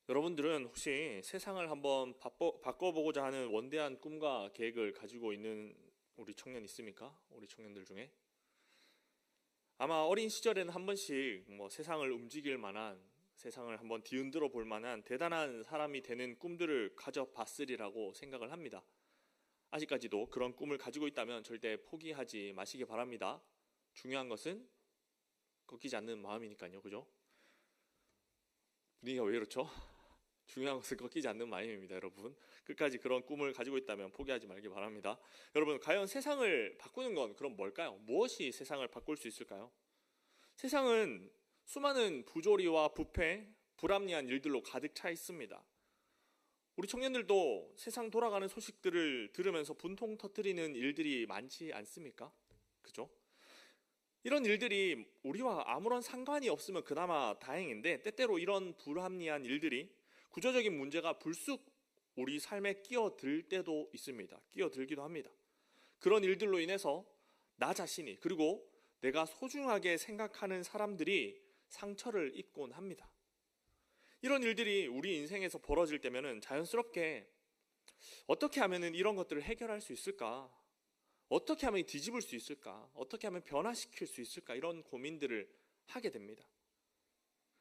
여러분들은 혹시 세상을 한번 바꿔보고자 하는 원대한 꿈과 계획을 가지고 있는 우리 청년 있습니까? 우리 청년들 중에? 아마 어린 시절에는 한 번씩 세상을 움직일 만한, 세상을 한번 뒤흔들어 볼 만한 대단한 사람이 되는 꿈들을 가져봤으리라고 생각을 합니다. 아직까지도 그런 꿈을 가지고 있다면 절대 포기하지 마시기 바랍니다. 중요한 것은 꺾이지 않는 마음이니까요. 그죠? 분위기가 왜 이렇죠? 중요한 것은 꺾이지 않는 마음입니다, 여러분. 끝까지 그런 꿈을 가지고 있다면 포기하지 말기 바랍니다. 여러분, 과연 세상을 바꾸는 건 그럼 뭘까요? 무엇이 세상을 바꿀 수 있을까요? 세상은 수많은 부조리와 부패, 불합리한 일들로 가득 차 있습니다. 우리 청년들도 세상 돌아가는 소식들을 들으면서 분통 터뜨리는 일들이 많지 않습니까? 그죠? 이런 일들이 우리와 아무런 상관이 없으면 그나마 다행인데, 때때로 이런 불합리한 일들이, 구조적인 문제가 불쑥 우리 삶에 끼어들 때도 있습니다. 끼어들기도 합니다. 그런 일들로 인해서 나 자신이, 그리고 내가 소중하게 생각하는 사람들이 상처를 입곤 합니다. 이런 일들이 우리 인생에서 벌어질 때면은 자연스럽게 어떻게 하면은 이런 것들을 해결할 수 있을까? 어떻게 하면 뒤집을 수 있을까? 어떻게 하면 변화시킬 수 있을까? 이런 고민들을 하게 됩니다.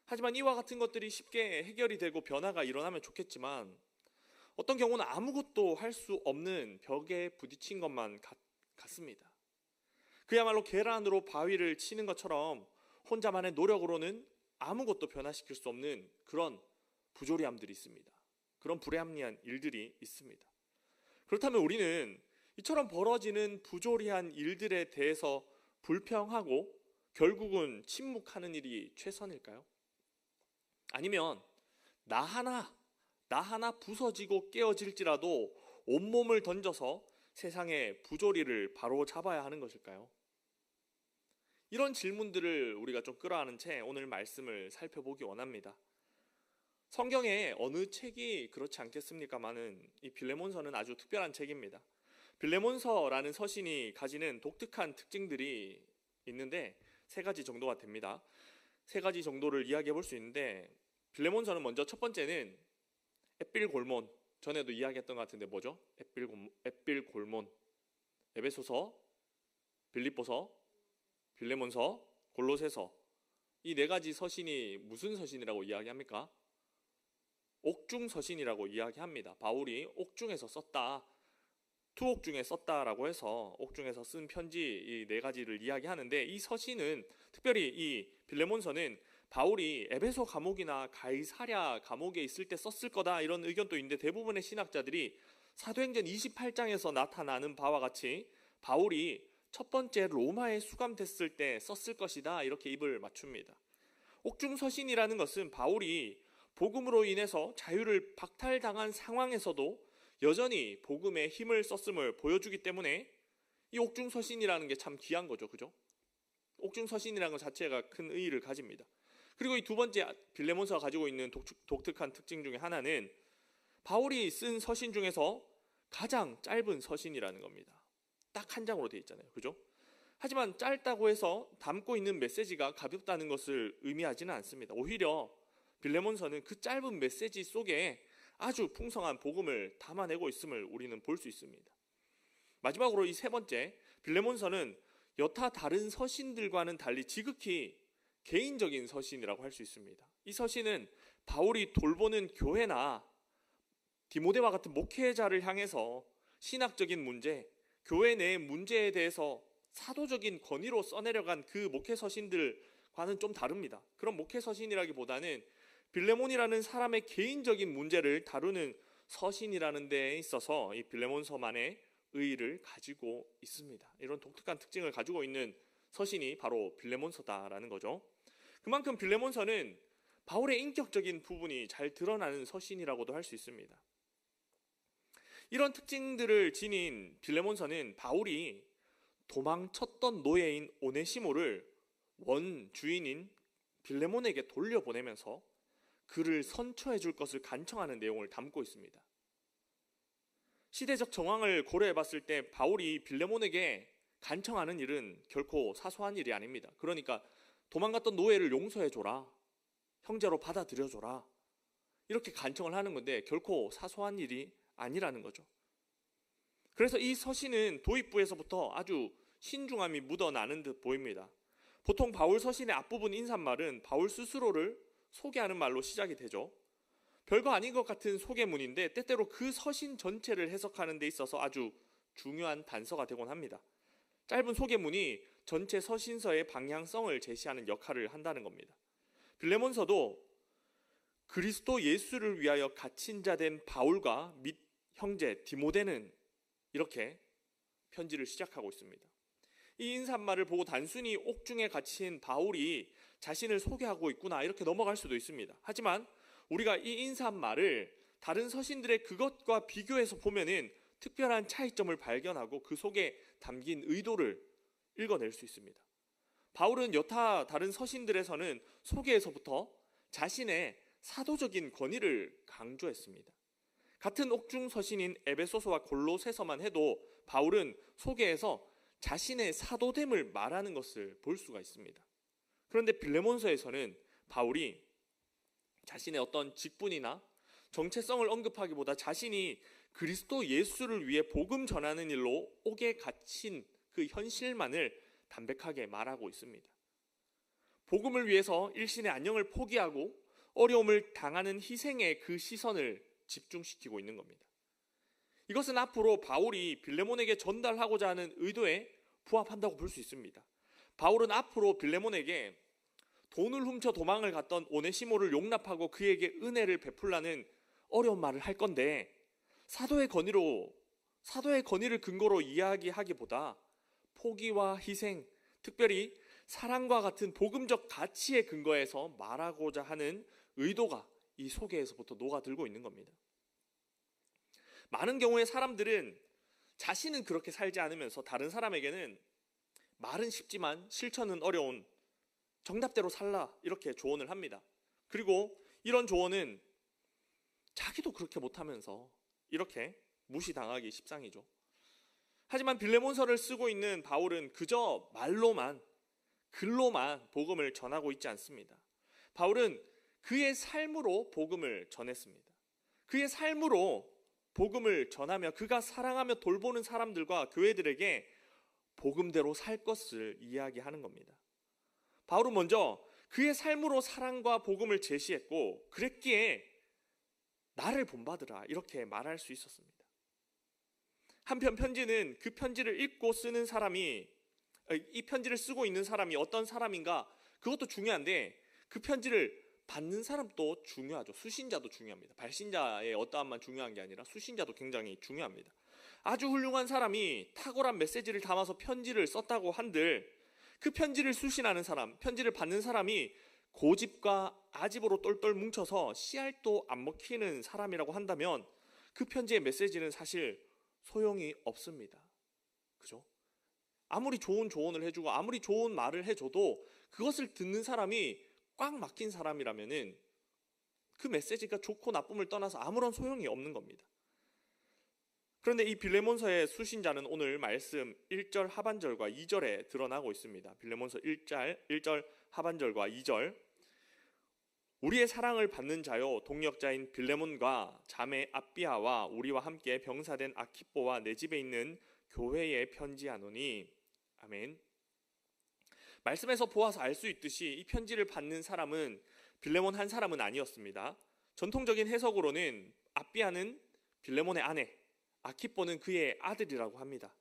하지만 이와 같은 것들이 쉽게 해결이 되고 변화가 일어나면 좋겠지만, 어떤 경우는 아무것도 할 수 없는 벽에 부딪힌 것만 같습니다. 그야말로 계란으로 바위를 치는 것처럼 혼자만의 노력으로는 아무것도 변화시킬 수 없는 그런 부조리함들이 있습니다. 그런 불합리한 일들이 있습니다. 그렇다면 우리는 이처럼 벌어지는 부조리한 일들에 대해서 불평하고 결국은 침묵하는 일이 최선일까요? 아니면 나 하나 부서지고 깨어질지라도 온몸을 던져서 세상의 부조리를 바로 잡아야 하는 것일까요? 이런 질문들을 우리가 좀 끌어안은 채 오늘 말씀을 살펴보기 원합니다. 성경의 어느 책이 그렇지 않겠습니까마는 이 빌레몬서는 아주 특별한 책입니다. 빌레몬서라는 서신이 가지는 독특한 특징들이 있는데 세 가지 정도가 됩니다. 세 가지 정도를 이야기해 볼 수 있는데, 빌레몬서는 먼저 첫 번째는 앳빌골몬, 전에도 이야기했던 것 같은데 뭐죠? 앳빌골몬, 에베소서, 빌립보서, 빌레몬서, 골로새서, 이 네 가지 서신이 무슨 서신이라고 이야기합니까? 옥중 서신이라고 이야기합니다. 바울이 옥중에서 썼다, 투옥중에 썼다라고 해서 옥중에서 쓴 편지, 이 네 가지를 이야기하는데, 이 서신은 특별히 이 빌레몬서는 바울이 에베소 감옥이나 가이사랴 감옥에 있을 때 썼을 거다, 이런 의견도 있는데, 대부분의 신학자들이 사도행전 28장에서 나타나는 바와 같이 바울이 첫 번째 로마에 수감됐을 때 썼을 것이다, 이렇게 입을 맞춥니다. 옥중서신이라는 것은 바울이 복음으로 인해서 자유를 박탈당한 상황에서도 여전히 복음의 힘을 썼음을 보여주기 때문에 이 옥중서신이라는 게 참 귀한 거죠. 그죠? 옥중서신이라는 것 자체가 큰 의의를 가집니다. 그리고 이 두 번째 빌레몬서가 가지고 있는 독특한 특징 중에 하나는 바울이 쓴 서신 중에서 가장 짧은 서신이라는 겁니다. 딱 한 장으로 되어 있잖아요. 그죠? 하지만 짧다고 해서 담고 있는 메시지가 가볍다는 것을 의미하지는 않습니다. 오히려 빌레몬서는 그 짧은 메시지 속에 아주 풍성한 복음을 담아내고 있음을 우리는 볼 수 있습니다. 마지막으로 이 세 번째, 빌레몬서는 여타 다른 서신들과는 달리 지극히 개인적인 서신이라고 할 수 있습니다. 이 서신은 바울이 돌보는 교회나 디모데와 같은 목회자를 향해서 신학적인 문제, 교회 내의 문제에 대해서 사도적인 권위로 써내려간 그 목회 서신들과는 좀 다릅니다. 그런 목회 서신이라기보다는 빌레몬이라는 사람의 개인적인 문제를 다루는 서신이라는 데에 있어서 이 빌레몬서만의 의의를 가지고 있습니다. 이런 독특한 특징을 가지고 있는 서신이 바로 빌레몬서다라는 거죠. 그만큼 빌레몬서는 바울의 인격적인 부분이 잘 드러나는 서신이라고도 할 수 있습니다. 이런 특징들을 지닌 빌레몬서는 바울이 도망쳤던 노예인 오네시모를 원 주인인 빌레몬에게 돌려보내면서 그를 선처해 줄 것을 간청하는 내용을 담고 있습니다. 시대적 정황을 고려해 봤을 때 바울이 빌레몬에게 간청하는 일은 결코 사소한 일이 아닙니다. 그러니까 도망갔던 노예를 용서해 줘라, 형제로 받아들여 줘라, 이렇게 간청을 하는 건데 결코 사소한 일이 아니라는 거죠. 그래서 이 서신은 도입부에서부터 아주 신중함이 묻어나는 듯 보입니다. 보통 바울 서신의 앞부분 인사말은 바울 스스로를 소개하는 말로 시작이 되죠. 별거 아닌 것 같은 소개문인데 때때로 그 서신 전체를 해석하는 데 있어서 아주 중요한 단서가 되곤 합니다. 짧은 소개문이 전체 서신서의 방향성을 제시하는 역할을 한다는 겁니다. 빌레몬서도 그리스도 예수를 위하여 갇힌 자 된 바울과 및 형제 디모데는 이렇게 편지를 시작하고 있습니다. 이 인사말을 보고 단순히 옥중에 갇힌 바울이 자신을 소개하고 있구나 이렇게 넘어갈 수도 있습니다. 하지만 우리가 이 인사말을 다른 서신들의 그것과 비교해서 보면은 특별한 차이점을 발견하고 그 속에 담긴 의도를 읽어낼 수 있습니다. 바울은 여타 다른 서신들에서는 소개에서부터 자신의 사도적인 권위를 강조했습니다. 같은 옥중 서신인 에베소서와 골로새서만 해도 바울은 소개에서 자신의 사도됨을 말하는 것을 볼 수가 있습니다. 그런데 빌레몬서에서는 바울이 자신의 어떤 직분이나 정체성을 언급하기보다 자신이 그리스도 예수를 위해 복음 전하는 일로 옥에 갇힌 그 현실만을 담백하게 말하고 있습니다. 복음을 위해서 일신의 안녕을 포기하고 어려움을 당하는 희생의 그 시선을 집중시키고 있는 겁니다. 이것은 앞으로 바울이 빌레몬에게 전달하고자 하는 의도에 부합한다고 볼 수 있습니다. 바울은 앞으로 빌레몬에게 돈을 훔쳐 도망을 갔던 오네시모를 용납하고 그에게 은혜를 베풀라는 어려운 말을 할 건데 사도의 권위를 근거로 이야기하기보다 포기와 희생, 특별히 사랑과 같은 복음적 가치에 근거해서 말하고자 하는 의도가 이 소개에서부터 녹아들고 있는 겁니다. 많은 경우에 사람들은 자신은 그렇게 살지 않으면서 다른 사람에게는 말은 쉽지만 실천은 어려운 정답대로 살라 이렇게 조언을 합니다. 그리고 이런 조언은 자기도 그렇게 못하면서 이렇게 무시당하기 십상이죠. 하지만 빌레몬서를 쓰고 있는 바울은 그저 말로만 글로만 복음을 전하고 있지 않습니다. 바울은 그의 삶으로 복음을 전했습니다. 그의 삶으로 복음을 전하며 그가 사랑하며 돌보는 사람들과 교회들에게 복음대로 살 것을 이야기하는 겁니다. 바울은 먼저 그의 삶으로 사랑과 복음을 제시했고 그랬기에 나를 본받으라 이렇게 말할 수 있었습니다. 한편 편지는 그 편지를 읽고 쓰는 사람이 이 편지를 쓰고 있는 사람이 어떤 사람인가 그것도 중요한데 그 편지를 받는 사람도 중요하죠. 수신자도 중요합니다. 발신자의 어떠함만 중요한 게 아니라 수신자도 굉장히 중요합니다. 아주 훌륭한 사람이 탁월한 메시지를 담아서 편지를 썼다고 한들 그 편지를 수신하는 사람, 편지를 받는 사람이 고집과 아집으로 똘똘 뭉쳐서 씨알도 안 먹히는 사람이라고 한다면 그 편지의 메시지는 사실 소용이 없습니다. 그죠? 아무리 좋은 조언을 해주고 아무리 좋은 말을 해줘도 그것을 듣는 사람이 꽉 막힌 사람이라면은 그 메시지가 좋고 나쁨을 떠나서 아무런 소용이 없는 겁니다. 그런데 이 빌레몬서의 수신자는 오늘 말씀 1절 하반절과 2절에 드러나고 있습니다. 빌레몬서 1절 하반절과 2절 우리의 사랑을 받는 자요 동역자인 빌레몬과 자매 아비아와 우리와 함께 병사된 아키뽀와 내 집에 있는 교회에 편지하노니 아멘. 말씀에서 보아서 알 수 있듯이 이 편지를 받는 사람은 빌레몬 한 사람은 아니었습니다. 전통적인 해석으로는 아비아는 빌레몬의 아내, 아키뽀는 그의 아들이라고 합니다.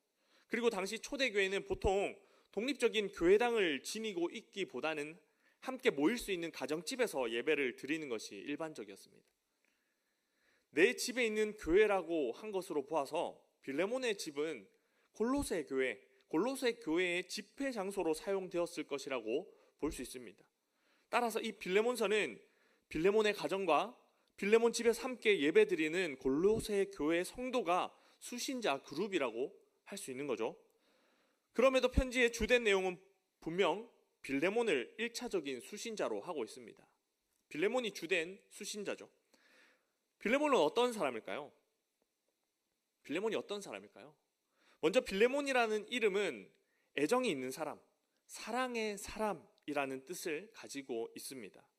그리고 당시 초대교회는 보통 독립적인 교회당을 지니고 있기보다는 함께 모일 수 있는 가정집에서 예배를 드리는 것이 일반적이었습니다. 내 집에 있는 교회라고 한 것으로 보아서 빌레몬의 집은 골로새 교회의 집회 장소로 사용되었을 것이라고 볼 수 있습니다. 따라서 이 빌레몬서는 빌레몬의 가정과 빌레몬 집에서 함께 예배드리는 골로새 교회 성도가 수신자 그룹이라고 할 수 있는 거죠. 그럼에도 편지의 주된 내용은 분명 빌레몬을 1차적인 수신자로 하고 있습니다. 빌레몬이 주된 수신자죠. 빌레몬은 어떤 사람일까요? 먼저 빌레몬이라는 이름은 애정이 있는 사람, 사랑의 사람이라는 뜻을 가지고 있습니다.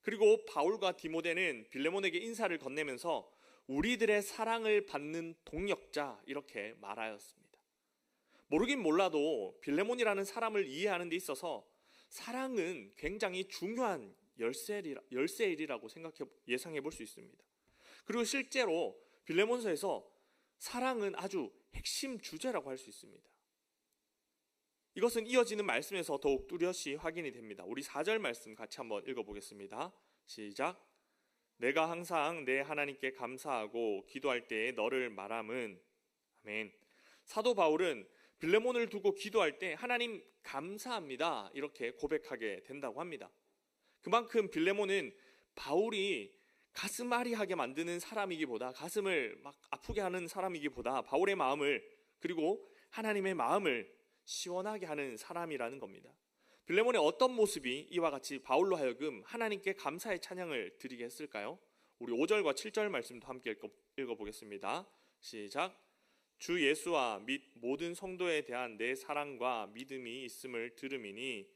그리고 바울과 디모데는 빌레몬에게 인사를 건네면서 우리들의 사랑을 받는 동역자 이렇게 말하였습니다. 모르긴 몰라도 빌레몬이라는 사람을 이해하는 데 있어서 사랑은 굉장히 중요한 열쇠일이라고 예상해 볼 수 있습니다. 그리고 실제로 빌레몬서에서 사랑은 아주 핵심 주제라고 할 수 있습니다. 이것은 이어지는 말씀에서 더욱 뚜렷이 확인이 됩니다. 우리 4절 말씀 같이 한번 읽어보겠습니다. 시작. 내가 항상 내 하나님께 감사하고 기도할 때에 너를 말함은. 아멘. 사도 바울은 빌레몬을 두고 기도할 때 하나님 감사합니다 이렇게 고백하게 된다고 합니다. 그만큼 빌레몬은 바울이 가슴 아리하게 만드는 사람이기보다, 가슴을 막 아프게 하는 사람이기보다 바울의 마음을, 그리고 하나님의 마음을 시원하게 하는 사람이라는 겁니다. 빌레몬의 어떤 모습이 이와 같이 바울로 하여금 하나님께 감사의 찬양을 드리게 했을까요? 우리 5절과 7절 말씀도 함께 읽어보겠습니다. 시작. 주 예수와 및 모든 성도에 대한 내 사랑과 믿음이 있음을 들음이니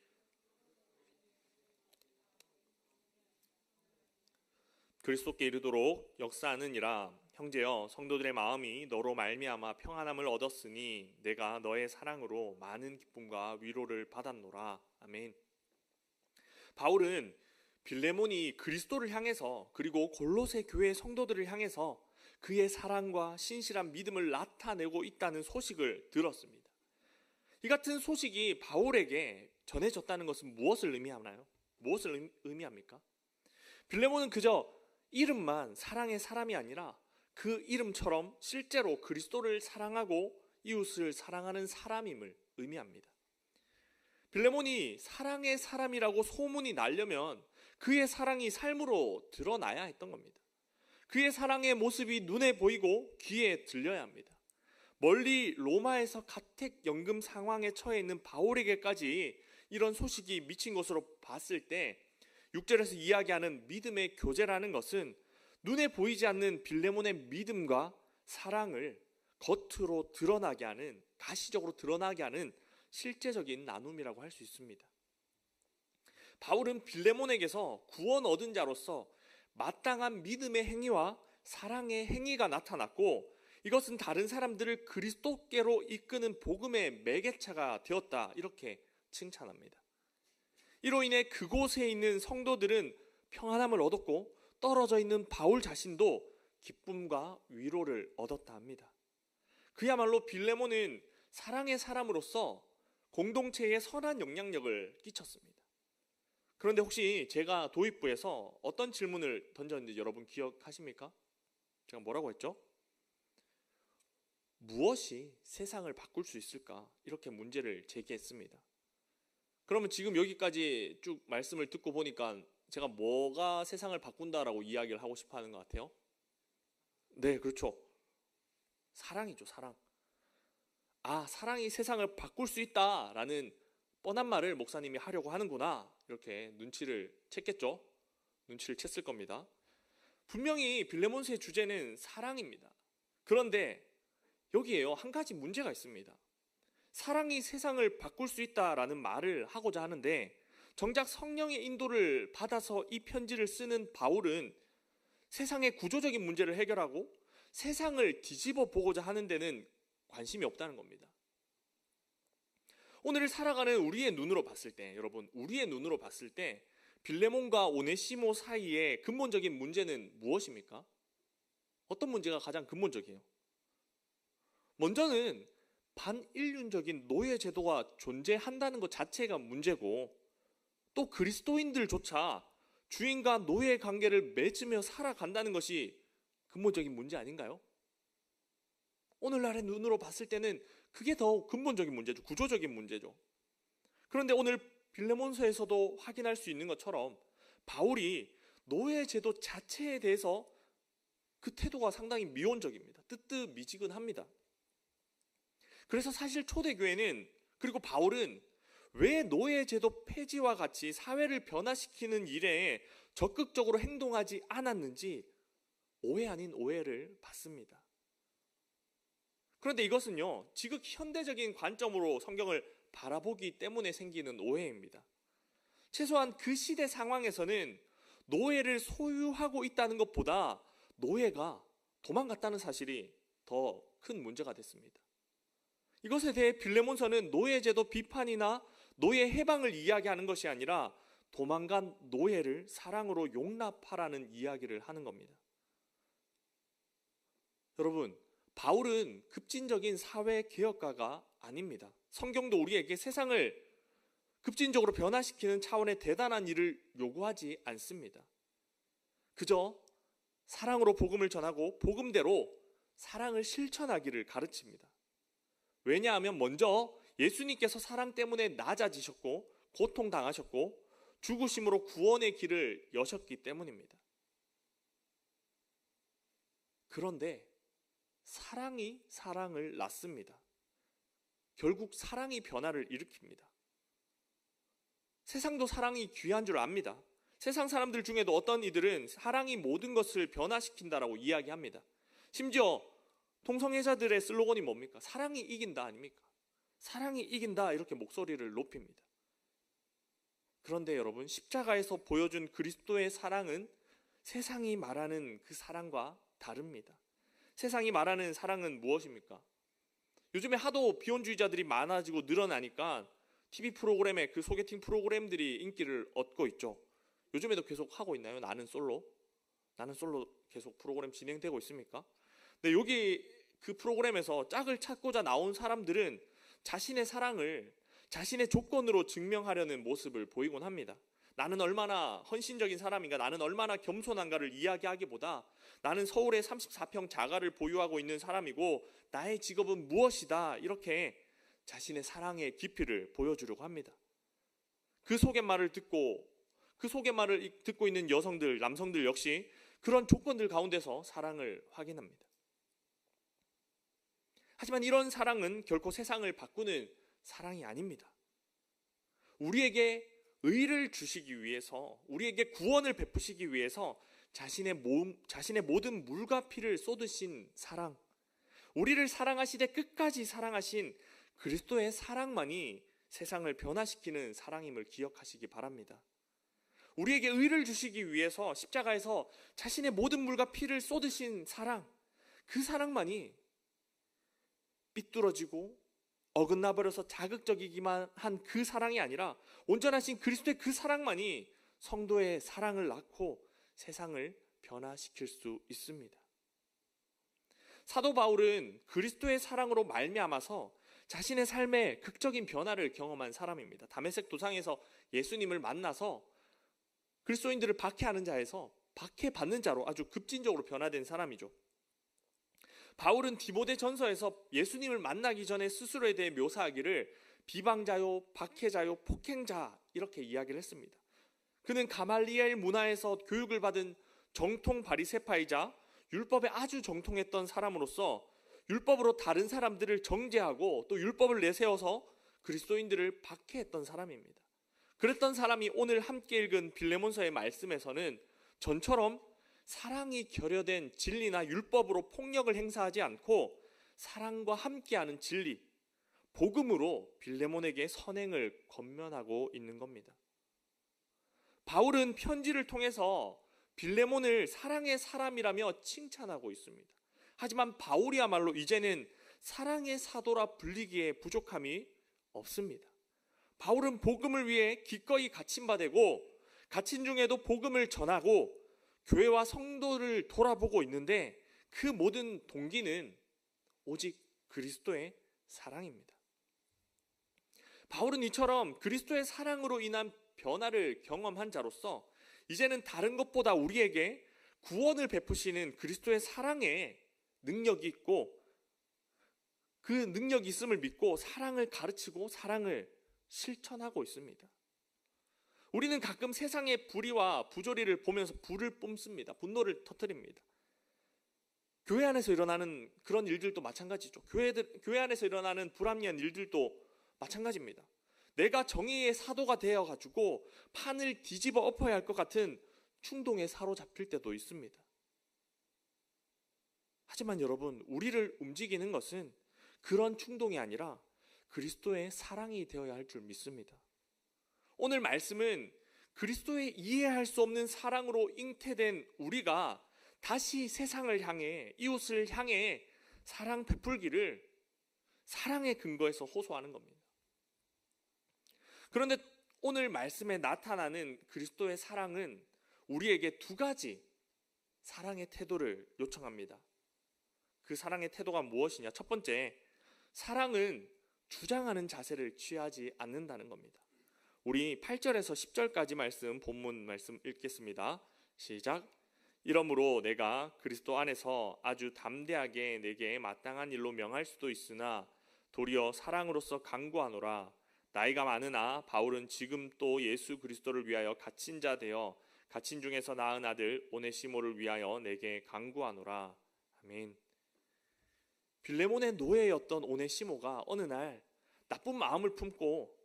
그리스도께 이르도록 역사하느니라. 형제여, 성도들의 마음이 너로 말미암아 평안함을 얻었으니 내가 너의 사랑으로 많은 기쁨과 위로를 받았노라. 아멘. 바울은 빌레몬이 그리스도를 향해서, 그리고 골로새 교회 성도들을 향해서 그의 사랑과 신실한 믿음을 나타내고 있다는 소식을 들었습니다. 이 같은 소식이 바울에게 전해졌다는 것은 무엇을 의미하나요? 무엇을 의미합니까? 빌레몬은 그저 이름만 사랑의 사람이 아니라 그 이름처럼 실제로 그리스도를 사랑하고 이웃을 사랑하는 사람임을 의미합니다. 빌레몬이 사랑의 사람이라고 소문이 나려면 그의 사랑이 삶으로 드러나야 했던 겁니다. 그의 사랑의 모습이 눈에 보이고 귀에 들려야 합니다. 멀리 로마에서 가택연금 상황에 처해 있는 바울에게까지 이런 소식이 미친 것으로 봤을 때 6절에서 이야기하는 믿음의 교제라는 것은 눈에 보이지 않는 빌레몬의 믿음과 사랑을 겉으로 드러나게 하는, 가시적으로 드러나게 하는 실제적인 나눔이라고 할 수 있습니다. 바울은 빌레몬에게서 구원 얻은 자로서 마땅한 믿음의 행위와 사랑의 행위가 나타났고, 이것은 다른 사람들을 그리스도께로 이끄는 복음의 매개체가 되었다 이렇게 칭찬합니다. 이로 인해 그곳에 있는 성도들은 평안함을 얻었고 떨어져 있는 바울 자신도 기쁨과 위로를 얻었다 합니다. 그야말로 빌레몬은 사랑의 사람으로서 공동체에 선한 영향력을 끼쳤습니다. 그런데 혹시 제가 도입부에서 어떤 질문을 던졌는지 여러분 기억하십니까? 제가 뭐라고 했죠? 무엇이 세상을 바꿀 수 있을까? 이렇게 문제를 제기했습니다. 그러면 지금 여기까지 쭉 말씀을 듣고 보니까 제가 뭐가 세상을 바꾼다라고 이야기를 하고 싶어 하는 것 같아요? 네, 그렇죠. 사랑이죠, 사랑. 사랑이 세상을 바꿀 수 있다라는 뻔한 말을 목사님이 하려고 하는구나. 이렇게 눈치를 챘겠죠? 눈치를 챘을 겁니다. 분명히 빌레몬서의 주제는 사랑입니다. 그런데 여기에요, 한 가지 문제가 있습니다. 사랑이 세상을 바꿀 수 있다라는 말을 하고자 하는데 정작 성령의 인도를 받아서 이 편지를 쓰는 바울은 세상의 구조적인 문제를 해결하고 세상을 뒤집어 보고자 하는 데는 관심이 없다는 겁니다. 오늘 살아가는 우리의 눈으로 봤을 때, 여러분, 우리의 눈으로 봤을 때 빌레몬과 오네시모 사이의 근본적인 문제는 무엇입니까? 어떤 문제가 가장 근본적이에요? 먼저는 반인륜적인 노예 제도가 존재한다는 것 자체가 문제고, 또 그리스도인들조차 주인과 노예의 관계를 맺으며 살아간다는 것이 근본적인 문제 아닌가요? 오늘날의 눈으로 봤을 때는 그게 더 근본적인 문제죠. 구조적인 문제죠. 그런데 오늘 빌레몬서에서도 확인할 수 있는 것처럼 바울이 노예 제도 자체에 대해서 그 태도가 상당히 미온적입니다. 뜨뜻미지근합니다. 그래서 사실 초대교회는, 그리고 바울은 왜 노예 제도 폐지와 같이 사회를 변화시키는 일에 적극적으로 행동하지 않았는지 오해 아닌 오해를 받습니다. 그런데 이것은요, 지극 현대적인 관점으로 성경을 바라보기 때문에 생기는 오해입니다. 최소한 그 시대 상황에서는 노예를 소유하고 있다는 것보다 노예가 도망갔다는 사실이 더 큰 문제가 됐습니다. 이것에 대해 빌레몬서는 노예제도 비판이나 노예 해방을 이야기하는 것이 아니라 도망간 노예를 사랑으로 용납하라는 이야기를 하는 겁니다. 여러분, 바울은 급진적인 사회 개혁가가 아닙니다. 성경도 우리에게 세상을 급진적으로 변화시키는 차원의 대단한 일을 요구하지 않습니다. 그저 사랑으로 복음을 전하고 복음대로 사랑을 실천하기를 가르칩니다. 왜냐하면 먼저 예수님께서 사랑 때문에 낮아지셨고 고통당하셨고 죽으심으로 구원의 길을 여셨기 때문입니다. 그런데 사랑이 사랑을 낳습니다. 결국 사랑이 변화를 일으킵니다. 세상도 사랑이 귀한 줄 압니다. 세상 사람들 중에도 어떤 이들은 사랑이 모든 것을 변화시킨다라고 이야기합니다. 심지어 동성애자들의 슬로건이 뭡니까? 사랑이 이긴다 아닙니까? 사랑이 이긴다 이렇게 목소리를 높입니다. 그런데 여러분, 십자가에서 보여준 그리스도의 사랑은 세상이 말하는 그 사랑과 다릅니다. 세상이 말하는 사랑은 무엇입니까? 요즘에 하도 비혼주의자들이 많아지고 늘어나니까 TV 프로그램에 그 소개팅 프로그램들이 인기를 얻고 있죠. 요즘에도 계속 하고 있나요? 나는 솔로 계속 프로그램 진행되고 있습니까? 근데 여기 그 프로그램에서 짝을 찾고자 나온 사람들은 자신의 사랑을 자신의 조건으로 증명하려는 모습을 보이곤 합니다. 나는 얼마나 헌신적인 사람인가, 나는 얼마나 겸손한가를 이야기하기보다 나는 서울에 34평 자가를 보유하고 있는 사람이고 나의 직업은 무엇이다, 이렇게 자신의 사랑의 깊이를 보여주려고 합니다. 그 소개말을 듣고 있는 여성들, 남성들 역시 그런 조건들 가운데서 사랑을 확인합니다. 하지만 이런 사랑은 결코 세상을 바꾸는 사랑이 아닙니다. 우리에게 의를 주시기 위해서, 우리에게 구원을 베푸시기 위해서 자신의 모든 물과 피를 쏟으신 사랑, 우리를 사랑하시되 끝까지 사랑하신 그리스도의 사랑만이 세상을 변화시키는 사랑임을 기억하시기 바랍니다. 우리에게 의를 주시기 위해서 십자가에서 자신의 모든 물과 피를 쏟으신 사랑, 그 사랑만이 삐뚤어지고 어긋나 버려서 자극적이기만 한 그 사랑이 아니라 온전하신 그리스도의 그 사랑만이 성도의 사랑을 낳고 세상을 변화시킬 수 있습니다. 사도 바울은 그리스도의 사랑으로 말미암아서 자신의 삶에 극적인 변화를 경험한 사람입니다. 다메섹 도상에서 예수님을 만나서 그리스도인들을 박해하는 자에서 박해받는 자로 아주 급진적으로 변화된 사람이죠. 바울은 디모데 전서에서 예수님을 만나기 전에 스스로에 대해 묘사하기를 비방자요, 박해자요, 폭행자 이렇게 이야기를 했습니다. 그는 가말리엘 문화에서 교육을 받은 정통 바리새파이자 율법에 아주 정통했던 사람으로서 율법으로 다른 사람들을 정죄하고 또 율법을 내세워서 그리스도인들을 박해했던 사람입니다. 그랬던 사람이 오늘 함께 읽은 빌레몬서의 말씀에서는 전처럼 사랑이 결여된 진리나 율법으로 폭력을 행사하지 않고 사랑과 함께하는 진리, 복음으로 빌레몬에게 선행을 권면하고 있는 겁니다. 바울은 편지를 통해서 빌레몬을 사랑의 사람이라며 칭찬하고 있습니다. 하지만 바울이야말로 이제는 사랑의 사도라 불리기에 부족함이 없습니다. 바울은 복음을 위해 기꺼이 갇힌 바 되고 갇힌 중에도 복음을 전하고 교회와 성도를 돌아보고 있는데 그 모든 동기는 오직 그리스도의 사랑입니다. 바울은 이처럼 그리스도의 사랑으로 인한 변화를 경험한 자로서 이제는 다른 것보다 우리에게 구원을 베푸시는 그리스도의 사랑에 능력이 있고 그 능력이 있음을 믿고 사랑을 가르치고 사랑을 실천하고 있습니다. 우리는 가끔 세상의 불의와 부조리를 보면서 불을 뿜습니다. 분노를 터뜨립니다. 교회 안에서 일어나는 그런 일들도 마찬가지죠. 교회 안에서 일어나는 불합리한 일들도 마찬가지입니다. 내가 정의의 사도가 되어가지고 판을 뒤집어 엎어야 할 것 같은 충동에 사로잡힐 때도 있습니다. 하지만 여러분, 우리를 움직이는 것은 그런 충동이 아니라 그리스도의 사랑이 되어야 할 줄 믿습니다. 오늘 말씀은 그리스도의 이해할 수 없는 사랑으로 잉태된 우리가 다시 세상을 향해, 이웃을 향해 사랑 베풀기를 사랑의 근거에서 호소하는 겁니다. 그런데 오늘 말씀에 나타나는 그리스도의 사랑은 우리에게 두 가지 사랑의 태도를 요청합니다. 그 사랑의 태도가 무엇이냐? 첫 번째, 사랑은 주장하는 자세를 취하지 않는다는 겁니다. 우리 8절에서 10절까지 말씀, 본문 말씀 읽겠습니다. 시작. 이러므로 내가 그리스도 안에서 아주 담대하게 내게 마땅한 일로 명할 수도 있으나 도리어 사랑으로서 간구하노라. 나이가 많으나 바울은 지금 또 예수 그리스도를 위하여 갇힌 자 되어 갇힌 중에서 낳은 아들 오네시모를 위하여 내게 간구하노라. 아멘. 빌레몬의 노예였던 오네시모가 어느 날 나쁜 마음을 품고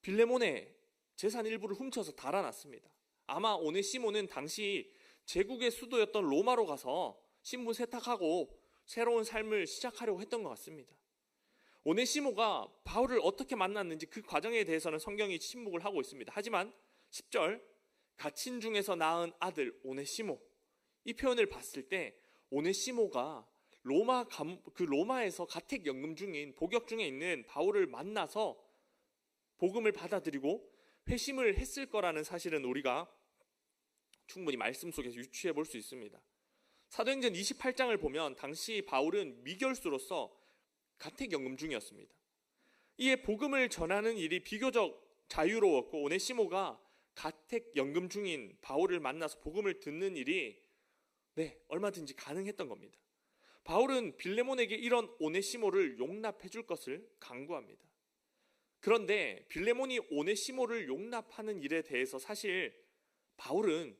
빌레몬의 재산 일부를 훔쳐서 달아났습니다. 아마 오네시모는 당시 제국의 수도였던 로마로 가서 신분 세탁하고 새로운 삶을 시작하려고 했던 것 같습니다. 오네시모가 바울을 어떻게 만났는지 그 과정에 대해서는 성경이 침묵을 하고 있습니다. 하지만 10절, 갇힌 중에서 낳은 아들 오네시모, 이 표현을 봤을 때 오네시모가 로마에서 가택연금 중인, 복역 중에 있는 바울을 만나서 복음을 받아들이고 회심을 했을 거라는 사실은 우리가 충분히 말씀 속에서 유추해 볼 수 있습니다. 사도행전 28장을 보면 당시 바울은 미결수로서 가택연금 중이었습니다. 이에 복음을 전하는 일이 비교적 자유로웠고 오네시모가 가택연금 중인 바울을 만나서 복음을 듣는 일이 얼마든지 가능했던 겁니다. 바울은 빌레몬에게 이런 오네시모를 용납해 줄 것을 강구합니다. 그런데 빌레몬이 오네시모를 용납하는 일에 대해서 사실 바울은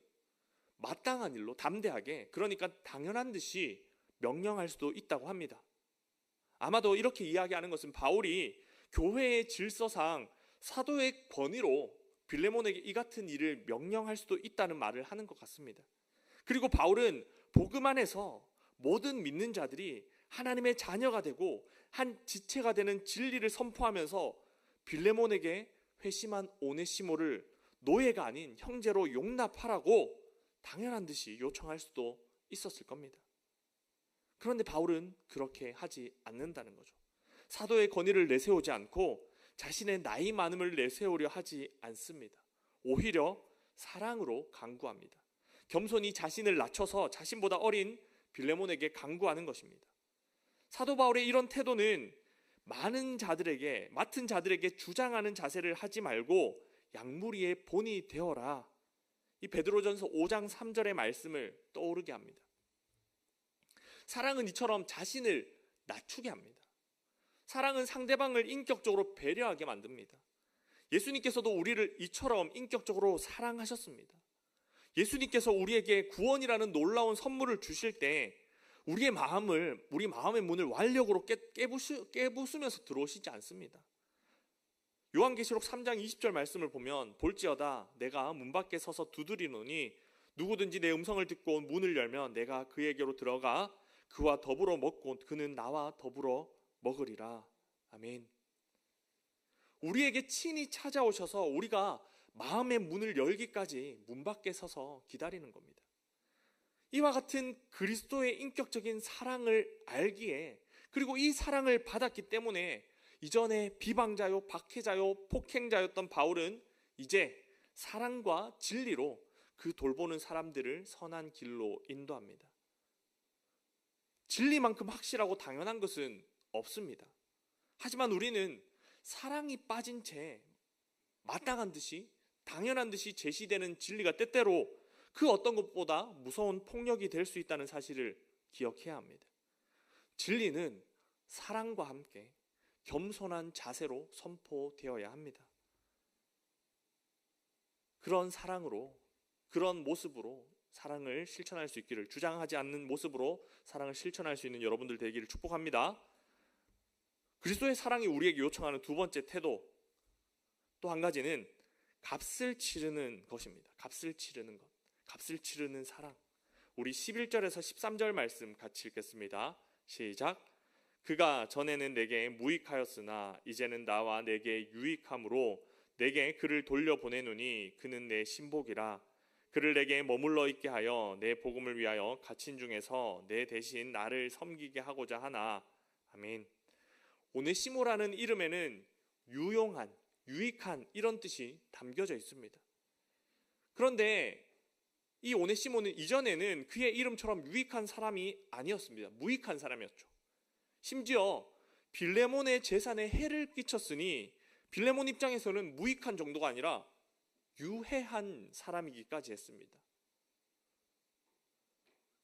마땅한 일로 담대하게, 그러니까 당연한 듯이 명령할 수도 있다고 합니다. 아마도 이렇게 이야기하는 것은 바울이 교회의 질서상 사도의 권위로 빌레몬에게 이 같은 일을 명령할 수도 있다는 말을 하는 것 같습니다. 그리고 바울은 복음 안에서 모든 믿는 자들이 하나님의 자녀가 되고 한 지체가 되는 진리를 선포하면서 빌레몬에게 회심한 오네시모를 노예가 아닌 형제로 용납하라고 당연한 듯이 요청할 수도 있었을 겁니다. 그런데 바울은 그렇게 하지 않는다는 거죠. 사도의 권위를 내세우지 않고 자신의 나이 많음을 내세우려 하지 않습니다. 오히려 사랑으로 간구합니다. 겸손히 자신을 낮춰서 자신보다 어린 빌레몬에게 간구하는 것입니다. 사도 바울의 이런 태도는 맡은 자들에게 주장하는 자세를 하지 말고 양무리의 본이 되어라. 이 베드로전서 5장 3절의 말씀을 떠오르게 합니다. 사랑은 이처럼 자신을 낮추게 합니다. 사랑은 상대방을 인격적으로 배려하게 만듭니다. 예수님께서도 우리를 이처럼 인격적으로 사랑하셨습니다. 예수님께서 우리에게 구원이라는 놀라운 선물을 주실 때 우리 마음의 문을 완력으로 깨부수면서 들어오시지 않습니다. 요한계시록 3장 20절 말씀을 보면 볼지어다 내가 문 밖에 서서 두드리노니 누구든지 내 음성을 듣고 문을 열면 내가 그에게로 들어가 그와 더불어 먹고 그는 나와 더불어 먹으리라. 아멘. 우리에게 친히 찾아오셔서 우리가 마음의 문을 열기까지 문 밖에 서서 기다리는 겁니다. 이와 같은 그리스도의 인격적인 사랑을 알기에, 그리고 이 사랑을 받았기 때문에 이전에 비방자요, 박해자요, 폭행자였던 바울은 이제 사랑과 진리로 그 돌보는 사람들을 선한 길로 인도합니다. 진리만큼 확실하고 당연한 것은 없습니다. 하지만 우리는 사랑이 빠진 채 마땅한 듯이, 당연한 듯이 제시되는 진리가 때때로 그 어떤 것보다 무서운 폭력이 될 수 있다는 사실을 기억해야 합니다. 진리는 사랑과 함께 겸손한 자세로 선포되어야 합니다. 그런 사랑으로, 그런 모습으로 사랑을 실천할 수 있기를, 주장하지 않는 모습으로 사랑을 실천할 수 있는 여러분들 되기를 축복합니다. 그리스도의 사랑이 우리에게 요청하는 두 번째 태도, 또 한 가지는 값을 치르는 것입니다. 값을 치르는 것, 값을 치르는 사랑. 우리 11절에서 13절 말씀 같이 읽겠습니다. 시작. 그가 전에는 내게 무익하였으나 이제는 나와 내게 유익함으로 내게 그를 돌려보내노니 그는 내 신복이라. 그를 내게 머물러 있게 하여 내 복음을 위하여 갇힌 중에서 내 대신 나를 섬기게 하고자 하나. 아멘. 오네시모라는 이름에는 유용한, 유익한 이런 뜻이 담겨져 있습니다. 그런데 이 오네시모는 이전에는 그의 이름처럼 유익한 사람이 아니었습니다. 무익한 사람이었죠. 심지어 빌레몬의 재산에 해를 끼쳤으니 빌레몬 입장에서는 무익한 정도가 아니라 유해한 사람이기까지 했습니다.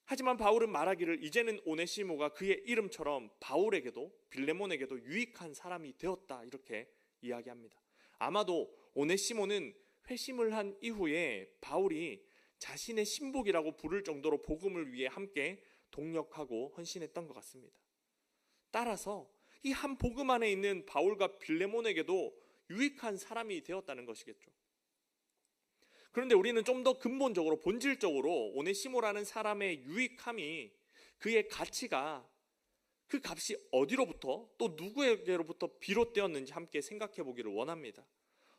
하지만 바울은 말하기를 이제는 오네시모가 그의 이름처럼 바울에게도 빌레몬에게도 유익한 사람이 되었다 이렇게 이야기합니다. 아마도 오네시모는 회심을 한 이후에 바울이 자신의 신복이라고 부를 정도로 복음을 위해 함께 동력하고 헌신했던 것 같습니다. 따라서 이 한 복음 안에 있는 바울과 빌레몬에게도 유익한 사람이 되었다는 것이겠죠. 그런데 우리는 좀 더 근본적으로 본질적으로 오네시모라는 사람의 유익함이 그의 가치가 그 값이 어디로부터 또 누구에게로부터 비롯되었는지 함께 생각해 보기를 원합니다.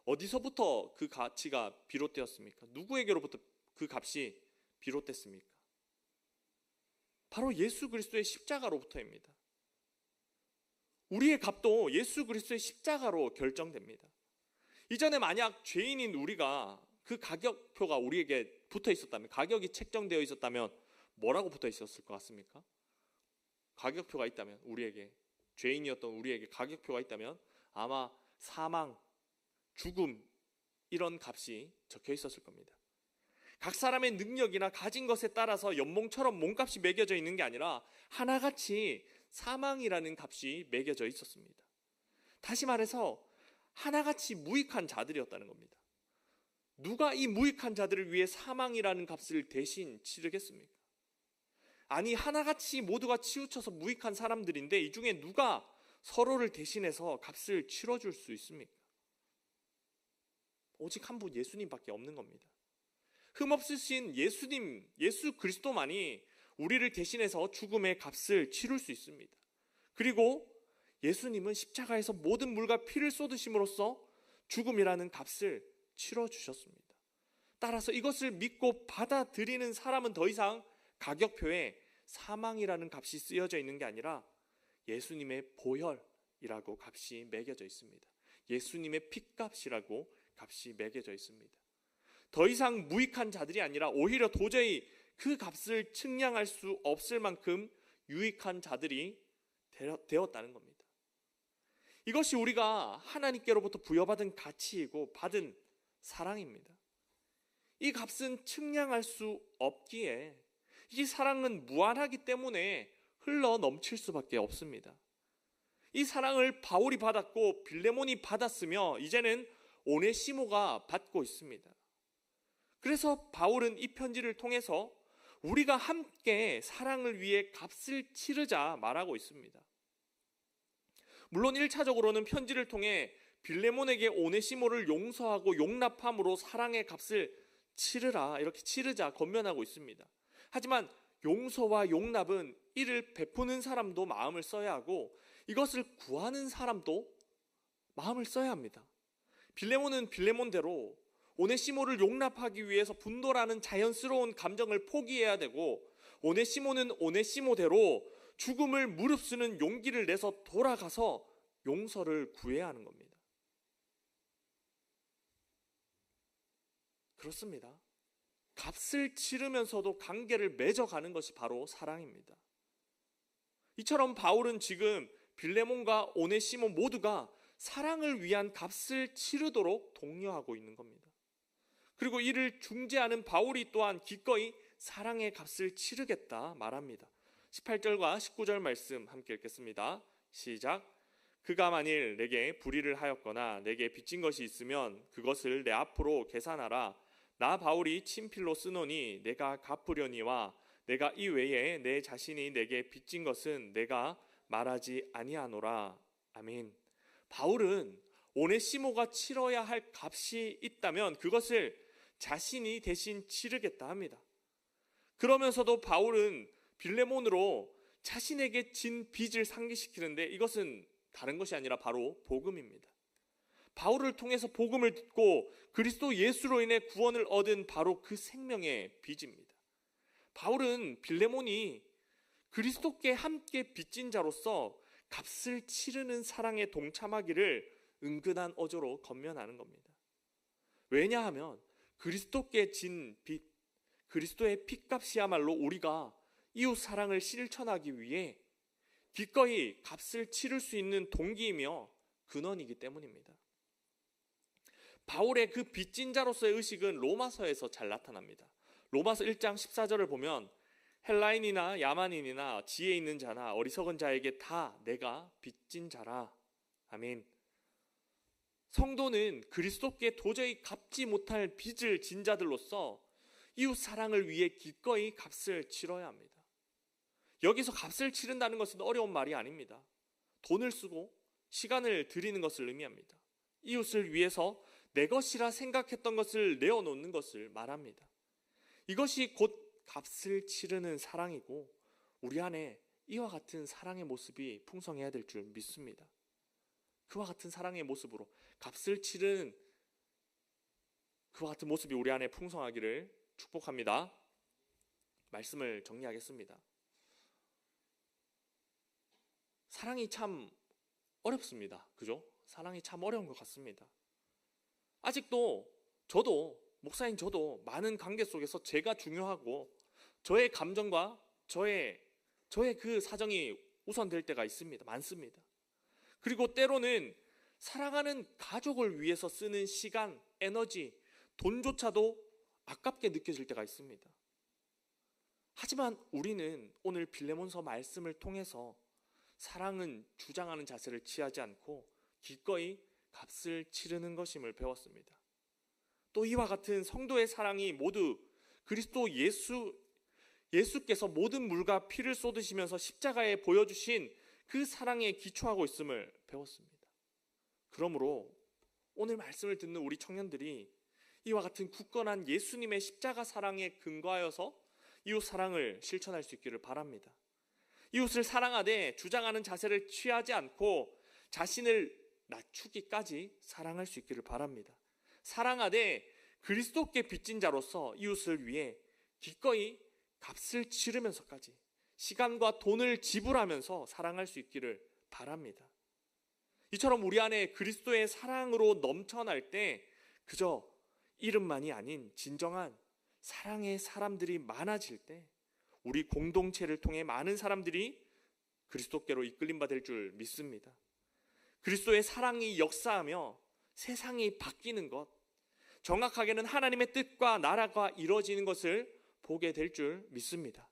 어디서부터 그 가치가 비롯되었습니까? 누구에게로부터 그 값이 비롯됐습니까? 바로 예수 그리스도의 십자가로부터입니다. 우리의 값도 예수 그리스도의 십자가로 결정됩니다. 이전에 만약 죄인인 우리가 그 가격표가 우리에게 붙어 있었다면, 가격이 책정되어 있었다면 뭐라고 붙어 있었을 것 같습니까? 가격표가 있다면, 우리에게 죄인이었던 우리에게 가격표가 있다면 아마 사망, 죽음 이런 값이 적혀 있었을 겁니다. 각 사람의 능력이나 가진 것에 따라서 연봉처럼 몸값이 매겨져 있는 게 아니라 하나같이 사망이라는 값이 매겨져 있었습니다. 다시 말해서 하나같이 무익한 자들이었다는 겁니다. 누가 이 무익한 자들을 위해 사망이라는 값을 대신 치르겠습니까? 아니, 하나같이 모두가 치우쳐서 무익한 사람들인데 이 중에 누가 서로를 대신해서 값을 치러줄 수 있습니까? 오직 한 분 예수님밖에 없는 겁니다. 흠없으신 예수님, 예수 그리스도만이 우리를 대신해서 죽음의 값을 치룰 수 있습니다. 그리고 예수님은 십자가에서 모든 물과 피를 쏟으심으로써 죽음이라는 값을 치러주셨습니다. 따라서 이것을 믿고 받아들이는 사람은 더 이상 가격표에 사망이라는 값이 쓰여져 있는 게 아니라 예수님의 보혈이라고 값이 매겨져 있습니다. 예수님의 핏값이라고 값이 매겨져 있습니다. 더 이상 무익한 자들이 아니라 오히려 도저히 그 값을 측량할 수 없을 만큼 유익한 자들이 되었다는 겁니다. 이것이 우리가 하나님께로부터 부여받은 가치이고 받은 사랑입니다. 이 값은 측량할 수 없기에 이 사랑은 무한하기 때문에 흘러 넘칠 수밖에 없습니다. 이 사랑을 바울이 받았고 빌레몬이 받았으며 이제는 오네시모가 받고 있습니다. 그래서 바울은 이 편지를 통해서 우리가 함께 사랑을 위해 값을 치르자 말하고 있습니다. 물론 1차적으로는 편지를 통해 빌레몬에게 오네시모를 용서하고 용납함으로 사랑의 값을 치르라, 이렇게 치르자 권면하고 있습니다. 하지만 용서와 용납은 이를 베푸는 사람도 마음을 써야 하고 이것을 구하는 사람도 마음을 써야 합니다. 빌레몬은 빌레몬대로 오네시모를 용납하기 위해서 분노라는 자연스러운 감정을 포기해야 되고 오네시모는 오네시모대로 죽음을 무릅쓰는 용기를 내서 돌아가서 용서를 구해야 하는 겁니다. 그렇습니다. 값을 치르면서도 관계를 맺어가는 것이 바로 사랑입니다. 이처럼 바울은 지금 빌레몬과 오네시모 모두가 사랑을 위한 값을 치르도록 독려하고 있는 겁니다. 그리고 이를 중재하는 바울이 또한 기꺼이 사랑의 값을 치르겠다 말합니다. 18절과 19절 말씀 함께 읽겠습니다. 시작. 그가 만일 내게 불의를 하였거나 내게 빚진 것이 있으면 그것을 내 앞으로 계산하라. 나 바울이 친필로 쓰노니 내가 갚으려니와 내가 이외에 내 자신이 내게 빚진 것은 내가 말하지 아니하노라. 아멘. 바울은 오네시모가 치러야 할 값이 있다면 그것을 자신이 대신 치르겠다 합니다. 그러면서도 바울은 빌레몬으로 자신에게 진 빚을 상기시키는데 이것은 다른 것이 아니라 바로 복음입니다. 바울을 통해서 복음을 듣고 그리스도 예수로 인해 구원을 얻은 바로 그 생명의 빚입니다. 바울은 빌레몬이 그리스도께 함께 빚진 자로서 값을 치르는 사랑에 동참하기를 은근한 어조로 권면하는 겁니다. 왜냐하면 그리스도께 진 빚, 그리스도의 핏값이야말로 우리가 이웃 사랑을 실천하기 위해 기꺼이 값을 치를 수 있는 동기이며 근원이기 때문입니다. 바울의 그 빚진 자로서의 의식은 로마서에서 잘 나타납니다. 로마서 1장 14절을 보면 헬라인이나 야만인이나 지혜 있는 자나 어리석은 자에게 다 내가 빚진 자라. 아멘. 성도는 그리스도께 도저히 갚지 못할 빚을 진 자들로서 이웃 사랑을 위해 기꺼이 값을 치러야 합니다. 여기서 값을 치른다는 것은 어려운 말이 아닙니다. 돈을 쓰고 시간을 들이는 것을 의미합니다. 이웃을 위해서 내 것이라 생각했던 것을 내어놓는 것을 말합니다. 이것이 곧 값을 치르는 사랑이고 우리 안에 이와 같은 사랑의 모습이 풍성해야 될 줄 믿습니다. 그와 같은 사랑의 모습으로 값을 치르는 그와 같은 모습이 우리 안에 풍성하기를 축복합니다. 말씀을 정리하겠습니다. 사랑이 참 어렵습니다. 그죠? 사랑이 참 어려운 것 같습니다. 아직도 목사인 저도 많은 관계 속에서 제가 중요하고 저의 감정과 저의 그 사정이 우선될 때가 있습니다. 많습니다. 그리고 때로는 사랑하는 가족을 위해서 쓰는 시간, 에너지, 돈조차도 아깝게 느껴질 때가 있습니다. 하지만 우리는 오늘 빌레몬서 말씀을 통해서 사랑은 주장하는 자세를 취하지 않고 기꺼이 값을 치르는 것임을 배웠습니다. 또 이와 같은 성도의 사랑이 모두 그리스도 예수께서 모든 물과 피를 쏟으시면서 십자가에 보여주신 그 사랑에 기초하고 있음을 배웠습니다. 그러므로 오늘 말씀을 듣는 우리 청년들이 이와 같은 굳건한 예수님의 십자가 사랑에 근거하여서 이웃 사랑을 실천할 수 있기를 바랍니다. 이웃을 사랑하되 주장하는 자세를 취하지 않고 자신을 낮추기까지 사랑할 수 있기를 바랍니다. 사랑하되 그리스도께 빚진 자로서 이웃을 위해 기꺼이 값을 치르면서까지 시간과 돈을 지불하면서 사랑할 수 있기를 바랍니다. 이처럼 우리 안에 그리스도의 사랑으로 넘쳐날 때 그저 이름만이 아닌 진정한 사랑의 사람들이 많아질 때 우리 공동체를 통해 많은 사람들이 그리스도께로 이끌림 받을 줄 믿습니다. 그리스도의 사랑이 역사하며 세상이 바뀌는 것, 정확하게는 하나님의 뜻과 나라가 이루어지는 것을 보게 될 줄 믿습니다.